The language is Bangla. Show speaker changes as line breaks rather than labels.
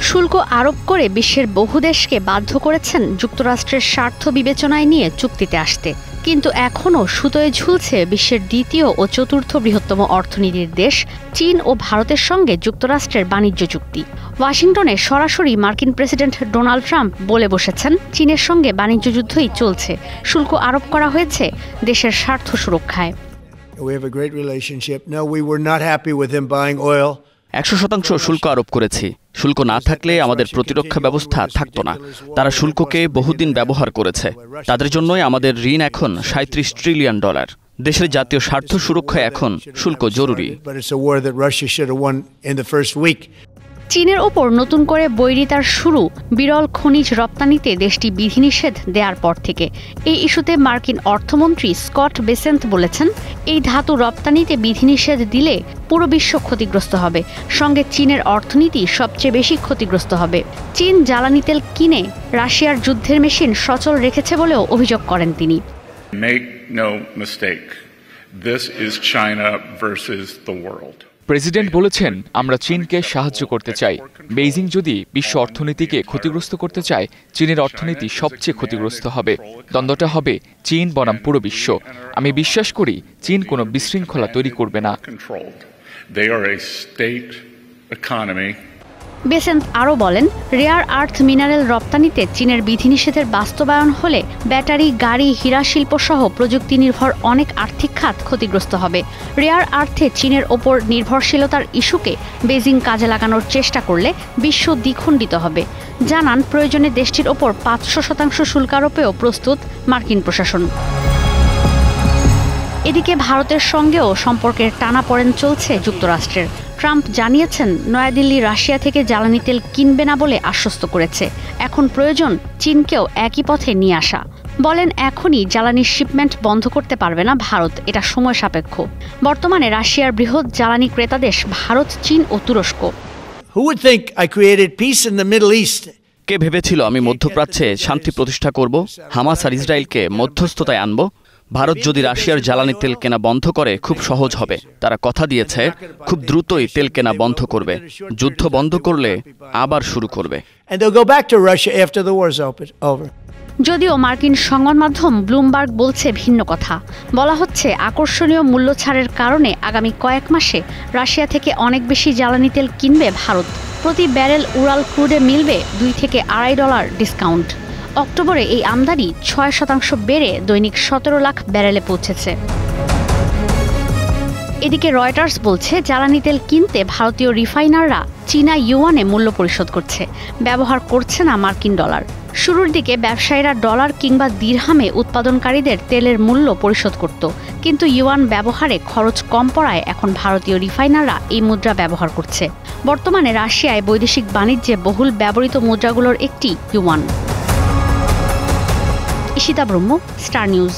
শুল্ক আরোপ করে বিশ্বের বহু দেশকে বাধ্য করেছেন যুক্তরাষ্ট্রের স্বার্থ বিবেচনায় নিয়ে চুক্তিতে আসতে। কিন্তু এখনও সুতোয় ঝুলছে বিশ্বের দ্বিতীয় ও চতুর্থ বৃহত্তম অর্থনীতির দেশ চীন ও ভারতের সঙ্গে যুক্তরাষ্ট্রের বাণিজ্য চুক্তি। ওয়াশিংটনে সরাসরি মার্কিন প্রেসিডেন্ট ডোনাল্ড ট্রাম্প বলে বসেছেন, চীনের সঙ্গে বাণিজ্য যুদ্ধই চলছে, শুল্ক আরোপ করা হয়েছে দেশের স্বার্থ সুরক্ষায়।
100% শুল্ক আরোপ করেছি। শুল্ক না থাকলে আমাদের প্রতিরক্ষা ব্যবস্থা থাকতো না। তারা শুল্ককে বহুদিন ব্যবহার করেছে। তাদের জন্যই আমাদের ঋণ এখন $37 ট্রিলিয়ন। দেশের জাতীয় স্বার্থ সুরক্ষায় এখন শুল্ক জরুরি।
চীনের ওপর নতুন করে বৈরিতার শুরু বিরল খনিজ রপ্তানিতে দেশটি বিধিনিষেধ দেওয়ার পর থেকে। এই ইস্যুতে মার্কিন অর্থমন্ত্রী স্কট বেসেন্ট বলেছেন, এই ধাতু রপ্তানিতে বিধিনিষেধ দিলে পুরো বিশ্ব ক্ষতিগ্রস্ত হবে, সঙ্গে চীনের অর্থনীতি সবচেয়ে বেশি ক্ষতিগ্রস্ত হবে। চীন জ্বালানি তেল কিনে রাশিয়ার যুদ্ধের মেশিন সচল রেখেছে বলেও অভিযোগ করেন তিনি।
Make no mistake, this is China versus the world.
President বলেছেন, আমরা চীনকে সাহায্য করতে চাই। বেইজিং যদি বিশ্ব অর্থনীতিকে ক্ষতিগ্রস্ত করতে চায়, চীনের অর্থনীতি সবচেয়ে ক্ষতিগ্রস্ত হবে। দ্বন্দ্বটা হবে চীন বনাম পুরো বিশ্ব। আমি বিশ্বাস করি চীন কোনো বিশৃঙ্খলা তৈরি করবে না।
বেসেন্ট আরও বলেন, রেয়ার আর্থ মিনারেল রপ্তানিতে চীনের বিধিনিষেধের বাস্তবায়ন হলে ব্যাটারি, গাড়ি, হীরা শিল্প সহ প্রযুক্তি নির্ভর অনেক আর্থিক খাত ক্ষতিগ্রস্ত হবে। রেয়ার আর্থে চীনের ওপর নির্ভরশীলতার ইস্যুকে বেজিং কাজে লাগানোর চেষ্টা করলে বিশ্ব দ্বিখণ্ডিত হবে। জানান, প্রয়োজনে দেশটির ওপর 500% শুল্ক আরোপেও প্রস্তুত মার্কিন প্রশাসন। এদিকে ভারতের সঙ্গেও সম্পর্কের টানাপোড়েন চলছে যুক্তরাষ্ট্রের। ট্রাম্প জানিয়েছেন, নয়াদিল্লি রাশিয়া থেকে জ্বালানি তেল কিনবে না বলে আশ্বস্ত করেছে। এখন প্রয়োজন চীনকেও একই পথে নিয়ে আসা। বলেন, এখনই জ্বালানির শিপমেন্ট বন্ধ করতে পারবে না ভারত, এটা সময় সাপেক্ষ। বর্তমানে রাশিয়ার বৃহৎ জ্বালানি ক্রেতা দেশ ভারত, চীন ও তুরস্ক।
কে ভেবেছিল আমি মধ্যপ্রাচ্যে শান্তি প্রতিষ্ঠা করব, হামাস আর ইসরায়েলকে মধ্যস্থতায় আনব? ভারত যদি রাশিয়ার জ্বালানি তেল কেনা বন্ধ করে খুব সহজ হবে। তারা কথা দিয়েছে খুব দ্রুতই তেল কেনা বন্ধ করবে। যুদ্ধ বন্ধ করলে আবার শুরু করবে।
যদিও মার্কিন সংবাদ মাধ্যম ব্লুমবার্গ বলছে ভিন্ন কথা। বলা হচ্ছে, আকর্ষণীয় মূল্য ছাড়ের কারণে আগামী কয়েক মাসে রাশিয়া থেকে অনেক বেশি জ্বালানি তেল কিনবে ভারত। প্রতি ব্যারেল উরাল ক্রুডে মিলবে $2 থেকে $2.5 ডিসকাউন্ট। অক্টোবরে এই আমদানি 6% বেড়ে দৈনিক 17 লাখ ব্যারেলে পৌঁছেছে। এদিকে রয়টার্স বলছে, জ্বালানি তেল কিনতে ভারতীয় রিফাইনাররা চীনা ইউয়ানে মূল্য পরিশোধ করছে, ব্যবহার করছে না মার্কিন ডলার। শুরুর দিকে ব্যবসায়ীরা ডলার কিংবা দিরহামে উৎপাদনকারীদের তেলের মূল্য পরিশোধ করত, কিন্তু ইউয়ান ব্যবহারে খরচ কম পড়ায় এখন ভারতীয় রিফাইনাররা এই মুদ্রা ব্যবহার করছে। বর্তমানে রাশিয়ায় বৈদেশিক বাণিজ্যে বহুল ব্যবহৃত মুদ্রাগুলোর একটি ইউয়ান। ইশিতা ব্রহ্ম, স্টার নিউজ।